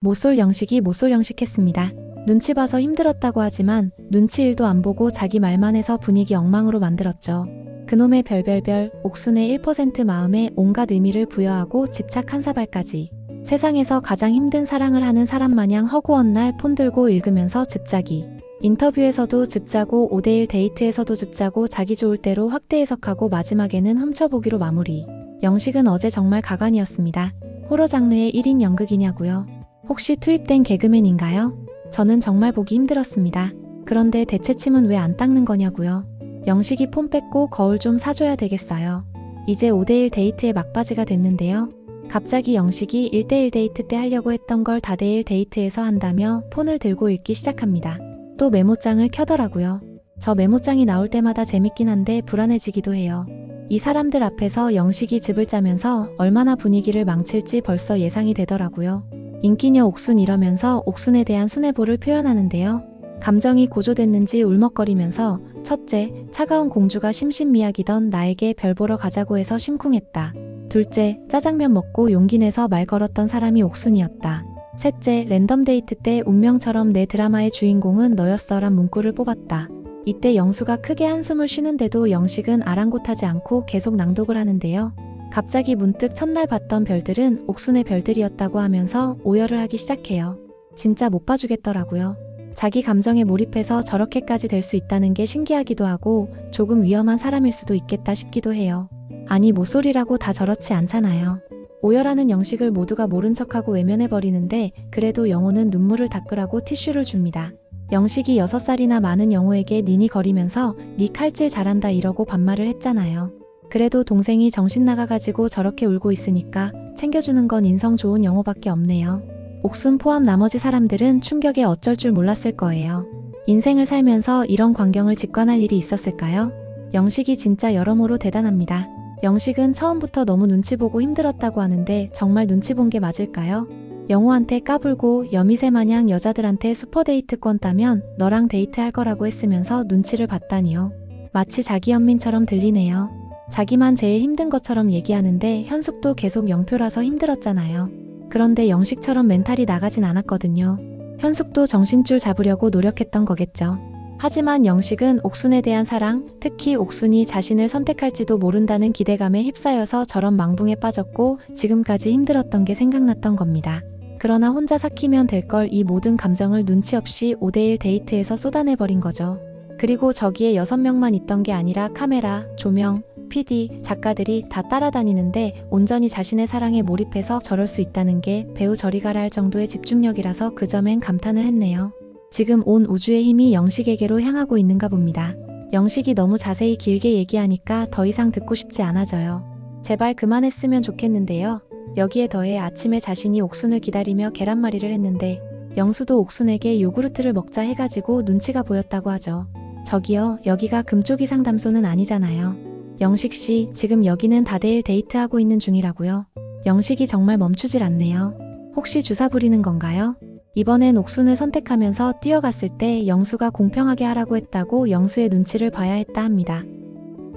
못쏠 영식이 못쏠 영식했습니다. 눈치 봐서 힘들었다고 하지만 눈치 1도 안 보고 자기 말만 해서 분위기 엉망으로 만들었죠. 그놈의 별별별 옥순의 1% 마음에 온갖 의미를 부여하고 집착 한 사발까지. 세상에서 가장 힘든 사랑을 하는 사람 마냥 허구한 날 폰 들고 읽으면서 즙짜기. 인터뷰에서도 즙짜고 5대1 데이트에서도 즙짜고 자기 좋을 대로 확대 해석하고 마지막에는 훔쳐보기로 마무리. 영식은 어제 정말 가관이었습니다. 호러 장르의 1인 연극이냐고요? 혹시 투입된 개그맨인가요? 저는 정말 보기 힘들었습니다. 그런데 대체침은 왜 안 닦는 거냐고요? 영식이 폰 뺏고 거울 좀 사줘야 되겠어요. 이제 5대1 데이트의 막바지가 됐는데요. 갑자기 영식이 1대1 데이트 때 하려고 했던 걸 다대1 데이트에서 한다며 폰을 들고 읽기 시작합니다. 또 메모장을 켜더라고요. 저 메모장이 나올 때마다 재밌긴 한데 불안해지기도 해요. 이 사람들 앞에서 영식이 즙을 짜면서 얼마나 분위기를 망칠지 벌써 예상이 되더라고요. 인기녀 옥순 이러면서 옥순에 대한 순애보를 표현하는데요. 감정이 고조됐는지 울먹거리면서 첫째, 차가운 공주가 심신미약이던 나에게 별 보러 가자고 해서 심쿵했다. 둘째, 짜장면 먹고 용기 내서 말 걸었던 사람이 옥순이었다. 셋째, 랜덤 데이트 때 운명처럼 내 드라마의 주인공은 너였어란 문구를 뽑았다. 이때 영수가 크게 한숨을 쉬는데도 영식은 아랑곳하지 않고 계속 낭독을 하는데요. 갑자기 문득 첫날 봤던 별들은 옥순의 별들이었다고 하면서 오열을 하기 시작해요. 진짜 못 봐주겠더라고요. 자기 감정에 몰입해서 저렇게까지 될 수 있다는 게 신기하기도 하고 조금 위험한 사람일 수도 있겠다 싶기도 해요. 아니 모쏠이라고 다 저렇지 않잖아요. 오열하는 영식을 모두가 모른 척하고 외면해버리는데 그래도 영호는 눈물을 닦으라고 티슈를 줍니다. 영식이 6살이나 많은 영호에게 니니 거리면서 니 칼질 잘한다 이러고 반말을 했잖아요. 그래도 동생이 정신 나가가지고 저렇게 울고 있으니까 챙겨주는 건 인성 좋은 영호밖에 없네요. 옥순 포함 나머지 사람들은 충격에 어쩔 줄 몰랐을 거예요. 인생을 살면서 이런 광경을 직관할 일이 있었을까요? 영식이 진짜 여러모로 대단합니다. 영식은 처음부터 너무 눈치 보고 힘들었다고 하는데 정말 눈치 본 게 맞을까요? 영호한테 까불고 여미새 마냥 여자들한테 슈퍼데이트권 따면 너랑 데이트할 거라고 했으면서 눈치를 봤다니요. 마치 자기 연민처럼 들리네요. 자기만 제일 힘든 것처럼 얘기하는데 현숙도 계속 영표라서 힘들었잖아요. 그런데 영식처럼 멘탈이 나가진 않았거든요. 현숙도 정신줄 잡으려고 노력했던 거겠죠. 하지만 영식은 옥순에 대한 사랑, 특히 옥순이 자신을 선택할지도 모른다는 기대감에 휩싸여서 저런 망붕에 빠졌고 지금까지 힘들었던 게 생각났던 겁니다. 그러나 혼자 삭히면 될 걸 이 모든 감정을 눈치 없이 5대1 데이트에서 쏟아내버린 거죠. 그리고 저기에 6명만 있던 게 아니라 카메라, 조명, PD, 작가들이 다 따라다니는데 온전히 자신의 사랑에 몰입해서 저럴 수 있다는 게 배우 저리 가라 할 정도의 집중력이라서 그 점엔 감탄을 했네요. 지금 온 우주의 힘이 영식에게로 향하고 있는가 봅니다. 영식이 너무 자세히 길게 얘기하니까 더 이상 듣고 싶지 않아져요. 제발 그만했으면 좋겠는데요. 여기에 더해 아침에 자신이 옥순을 기다리며 계란말이를 했는데 영수도 옥순에게 요구르트를 먹자 해가지고 눈치가 보였다고 하죠. 저기요, 여기가 금쪽이 상담소는 아니잖아요. 영식씨, 지금 여기는 다대일 데이트하고 있는 중이라고요. 영식이 정말 멈추질 않네요. 혹시 주사 부리는 건가요? 이번엔 옥순을 선택하면서 뛰어갔을 때 영수가 공평하게 하라고 했다고 영수의 눈치를 봐야 했다 합니다.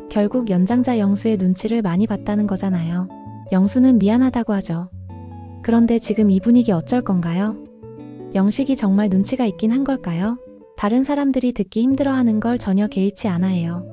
결국 연장자 영수의 눈치를 많이 봤다는 거잖아요. 영수는 미안하다고 하죠. 그런데 지금 이 분위기 어쩔 건가요? 영식이 정말 눈치가 있긴 한 걸까요? 다른 사람들이 듣기 힘들어하는 걸 전혀 개의치 않아 해요.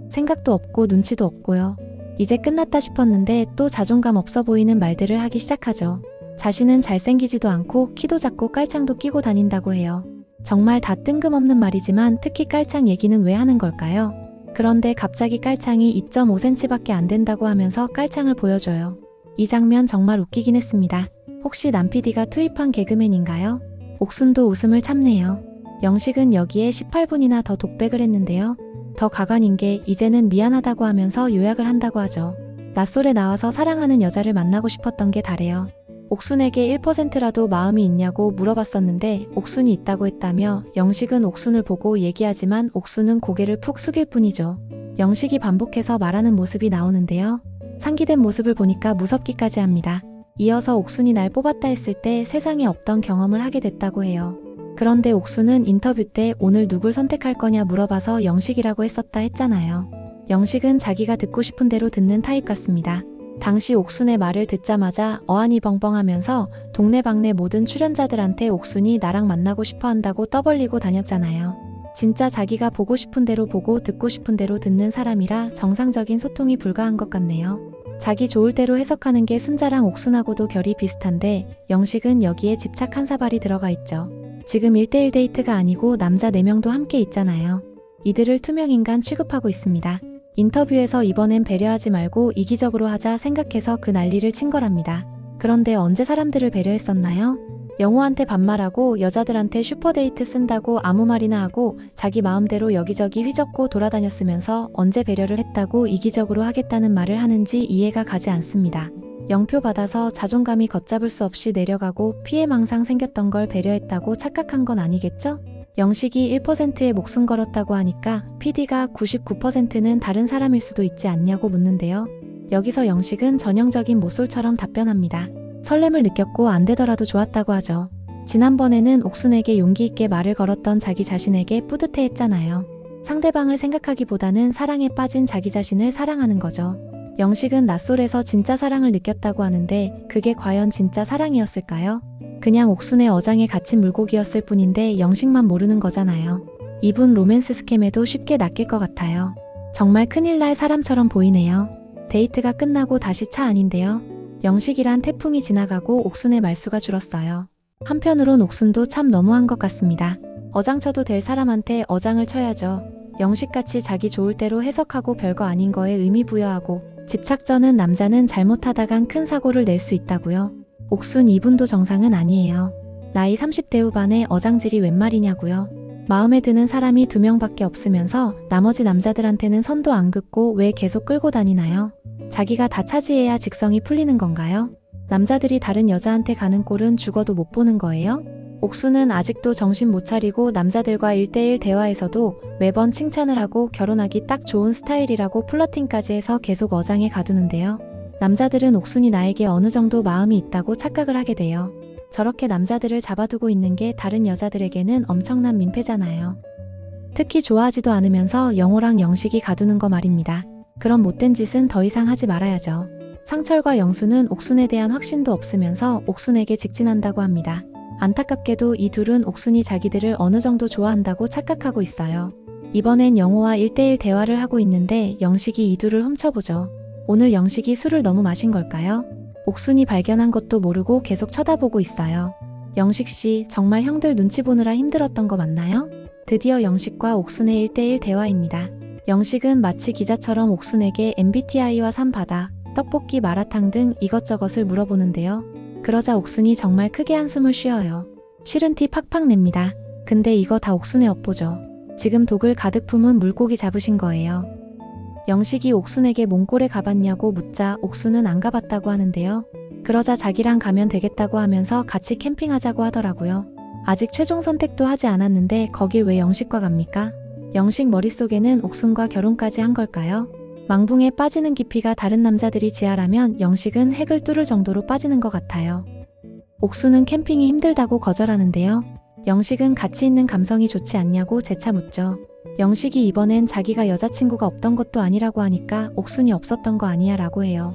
생각도 없고 눈치도 없고요. 이제 끝났다 싶었는데 또 자존감 없어 보이는 말들을 하기 시작하죠. 자신은 잘생기지도 않고 키도 작고 깔창도 끼고 다닌다고 해요. 정말 다 뜬금없는 말이지만 특히 깔창 얘기는 왜 하는 걸까요? 그런데 갑자기 깔창이 2.5cm밖에 안 된다고 하면서 깔창을 보여줘요. 이 장면 정말 웃기긴 했습니다. 혹시 남PD가 투입한 개그맨인가요? 옥순도 웃음을 참네요. 영식은 여기에 18분이나 더 독백을 했는데요. 더 가관인 게 이제는 미안하다고 하면서 요약을 한다고 하죠. 낯솔에 나와서 사랑하는 여자를 만나고 싶었던 게 다래요. 옥순에게 1%라도 마음이 있냐고 물어봤었는데 옥순이 있다고 했다며 영식은 옥순을 보고 얘기하지만 옥순은 고개를 푹 숙일 뿐이죠. 영식이 반복해서 말하는 모습이 나오는데요. 상기된 모습을 보니까 무섭기까지 합니다. 이어서 옥순이 날 뽑았다 했을 때 세상에 없던 경험을 하게 됐다고 해요. 그런데 옥순은 인터뷰 때 오늘 누굴 선택할 거냐 물어봐서 영식이라고 했었다 했잖아요. 영식은 자기가 듣고 싶은 대로 듣는 타입 같습니다. 당시 옥순의 말을 듣자마자 어안이 벙벙하면서 동네방네 모든 출연자들한테 옥순이 나랑 만나고 싶어 한다고 떠벌리고 다녔잖아요. 진짜 자기가 보고 싶은 대로 보고 듣고 싶은 대로 듣는 사람이라 정상적인 소통이 불가한 것 같네요. 자기 좋을 대로 해석하는 게 순자랑 옥순하고도 결이 비슷한데 영식은 여기에 집착 한 사발이 들어가 있죠. 지금 1대1 데이트가 아니고 남자 4명도 함께 있잖아요. 이들을 투명인간 취급하고 있습니다. 인터뷰에서 이번엔 배려하지 말고 이기적으로 하자 생각해서 그 난리를 친 거랍니다. 그런데 언제 사람들을 배려했었나요? 영호한테 반말하고 여자들한테 슈퍼데이트 쓴다고 아무 말이나 하고 자기 마음대로 여기저기 휘젓고 돌아다녔으면서 언제 배려를 했다고 이기적으로 하겠다는 말을 하는지 이해가 가지 않습니다. 영표 받아서 자존감이 걷잡을 수 없이 내려가고 피해망상 생겼던 걸 배려했다고 착각한 건 아니겠죠? 영식이 1%에 목숨 걸었다고 하니까 PD가 99%는 다른 사람일 수도 있지 않냐고 묻는데요. 여기서 영식은 전형적인 모쏠처럼 답변합니다. 설렘을 느꼈고 안 되더라도 좋았다고 하죠. 지난번에는 옥순에게 용기 있게 말을 걸었던 자기 자신에게 뿌듯해했잖아요. 상대방을 생각하기보다는 사랑에 빠진 자기 자신을 사랑하는 거죠. 영식은 낯설에서 진짜 사랑을 느꼈다고 하는데 그게 과연 진짜 사랑이었을까요? 그냥 옥순의 어장에 갇힌 물고기였을 뿐인데 영식만 모르는 거잖아요. 이분 로맨스 스캠에도 쉽게 낚일 것 같아요. 정말 큰일 날 사람처럼 보이네요. 데이트가 끝나고 다시 차 안인데요. 영식이란 태풍이 지나가고 옥순의 말수가 줄었어요. 한편으론 옥순도 참 너무한 것 같습니다. 어장 쳐도 될 사람한테 어장을 쳐야죠. 영식같이 자기 좋을 대로 해석하고 별거 아닌 거에 의미 부여하고 집착 저는 남자는 잘못하다간 큰 사고를 낼 수 있다고요. 옥순 이분도 정상은 아니에요. 나이 30대 후반에 어장질이 웬 말이냐고요. 마음에 드는 사람이 2명밖에 없으면서 나머지 남자들한테는 선도 안 긋고 왜 계속 끌고 다니나요? 자기가 다 차지해야 직성이 풀리는 건가요? 남자들이 다른 여자한테 가는 꼴은 죽어도 못 보는 거예요? 옥순은 아직도 정신 못 차리고 남자들과 1대1 대화에서도 매번 칭찬을 하고 결혼하기 딱 좋은 스타일이라고 플러팅까지 해서 계속 어장에 가두는데요. 남자들은 옥순이 나에게 어느 정도 마음이 있다고 착각을 하게 돼요. 저렇게 남자들을 잡아두고 있는 게 다른 여자들에게는 엄청난 민폐잖아요. 특히 좋아하지도 않으면서 영호랑 영식이 가두는 거 말입니다. 그런 못된 짓은 더 이상 하지 말아야죠. 상철과 영수는 옥순에 대한 확신도 없으면서 옥순에게 직진한다고 합니다. 안타깝게도 이 둘은 옥순이 자기들을 어느 정도 좋아한다고 착각하고 있어요. 이번엔 영호와 1대1 대화를 하고 있는데 영식이 이 둘을 훔쳐보죠. 오늘 영식이 술을 너무 마신 걸까요? 옥순이 발견한 것도 모르고 계속 쳐다보고 있어요. 영식씨, 정말 형들 눈치 보느라 힘들었던 거 맞나요? 드디어 영식과 옥순의 1대1 대화입니다. 영식은 마치 기자처럼 옥순에게 MBTI와 삼바다, 떡볶이 마라탕 등 이것저것을 물어보는데요. 그러자 옥순이 정말 크게 한숨을 쉬어요. 싫은 티 팍팍 냅니다. 근데 이거 다 옥순의 업보죠. 지금 독을 가득 품은 물고기 잡으신 거예요. 영식이 옥순에게 몽골에 가봤냐고 묻자 옥순은 안 가봤다고 하는데요. 그러자 자기랑 가면 되겠다고 하면서 같이 캠핑하자고 하더라고요. 아직 최종 선택도 하지 않았는데 거길 왜 영식과 갑니까? 영식 머릿속에는 옥순과 결혼까지 한 걸까요? 망붕에 빠지는 깊이가 다른 남자들이 지하라면 영식은 핵을 뚫을 정도로 빠지는 것 같아요. 옥순은 캠핑이 힘들다고 거절하는데요. 영식은 가치 있는 감성이 좋지 않냐고 재차 묻죠. 영식이 이번엔 자기가 여자친구가 없던 것도 아니라고 하니까 옥순이 없었던 거 아니야 라고 해요.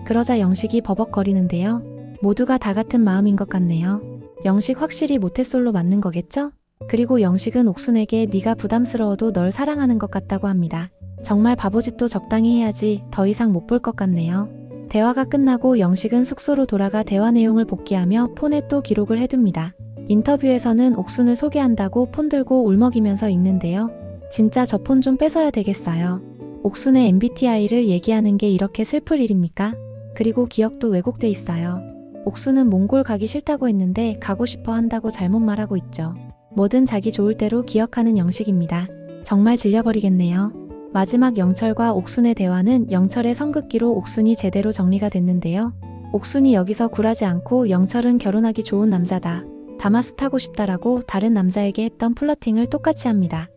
그러자 영식이 버벅거리는데요. 모두가 다 같은 마음인 것 같네요. 영식 확실히 모태솔로 맞는 거겠죠? 그리고 영식은 옥순에게 네가 부담스러워도 널 사랑하는 것 같다고 합니다. 정말 바보짓도 적당히 해야지 더 이상 못 볼 것 같네요. 대화가 끝나고 영식은 숙소로 돌아가 대화 내용을 복기하며 폰에 또 기록을 해둡니다. 인터뷰에서는 옥순을 소개한다고 폰 들고 울먹이면서 읽는데요. 진짜 저 폰 좀 뺏어야 되겠어요. 옥순의 MBTI를 얘기하는 게 이렇게 슬플 일입니까? 그리고 기억도 왜곡돼 있어요. 옥순은 몽골 가기 싫다고 했는데 가고 싶어 한다고 잘못 말하고 있죠. 뭐든 자기 좋을 대로 기억하는 영식입니다. 정말 질려버리겠네요. 마지막 영철과 옥순의 대화는 영철의 성급기로 옥순이 제대로 정리가 됐는데요. 옥순이 여기서 굴하지 않고 영철은 결혼하기 좋은 남자다. 다마스 타고 싶다라고 다른 남자에게 했던 플러팅을 똑같이 합니다.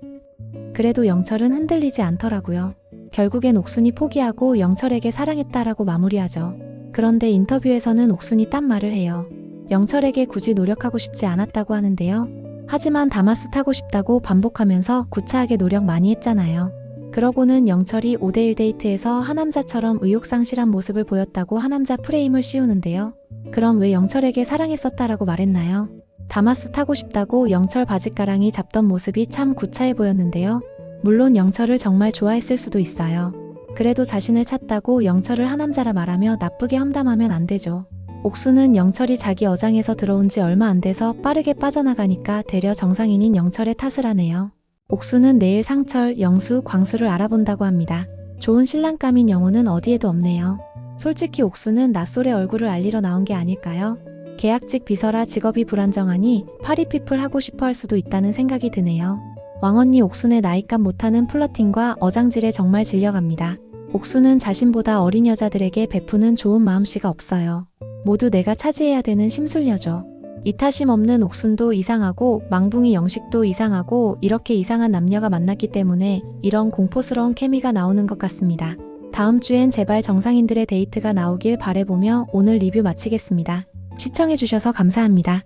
그래도 영철은 흔들리지 않더라고요. 결국엔 옥순이 포기하고 영철에게 사랑했다라고 마무리하죠. 그런데 인터뷰에서는 옥순이 딴 말을 해요. 영철에게 굳이 노력하고 싶지 않았다고 하는데요. 하지만 다마스 타고 싶다고 반복하면서 구차하게 노력 많이 했잖아요. 그러고는 영철이 5대1 데이트에서 하남자처럼 의욕상실한 모습을 보였다고 하남자 프레임을 씌우는데요. 그럼 왜 영철에게 사랑했었다라고 말했나요? 다마스 타고 싶다고 영철 바짓가랑이 잡던 모습이 참 구차해 보였는데요. 물론 영철을 정말 좋아했을 수도 있어요. 그래도 자신을 찾다고 영철을 하남자라 말하며 나쁘게 험담하면 안 되죠. 옥수는 영철이 자기 어장에서 들어온 지 얼마 안 돼서 빠르게 빠져나가니까 되려 정상인인 영철의 탓을 하네요. 옥수는 내일 상철, 영수, 광수를 알아본다고 합니다. 좋은 신랑감인 영호는 어디에도 없네요. 솔직히 옥수는 낯솔의 얼굴을 알리러 나온 게 아닐까요? 계약직 비서라 직업이 불안정하니 파리피플 하고 싶어 할 수도 있다는 생각이 드네요. 왕언니 옥순의 나이값 못하는 플러팅과 어장질에 정말 질려갑니다. 옥수는 자신보다 어린 여자들에게 베푸는 좋은 마음씨가 없어요. 모두 내가 차지해야 되는 심술녀죠. 이타심 없는 옥순도 이상하고 망붕이 영식도 이상하고 이렇게 이상한 남녀가 만났기 때문에 이런 공포스러운 케미가 나오는 것 같습니다. 다음 주엔 제발 정상인들의 데이트가 나오길 바라보며 오늘 리뷰 마치겠습니다. 시청해주셔서 감사합니다.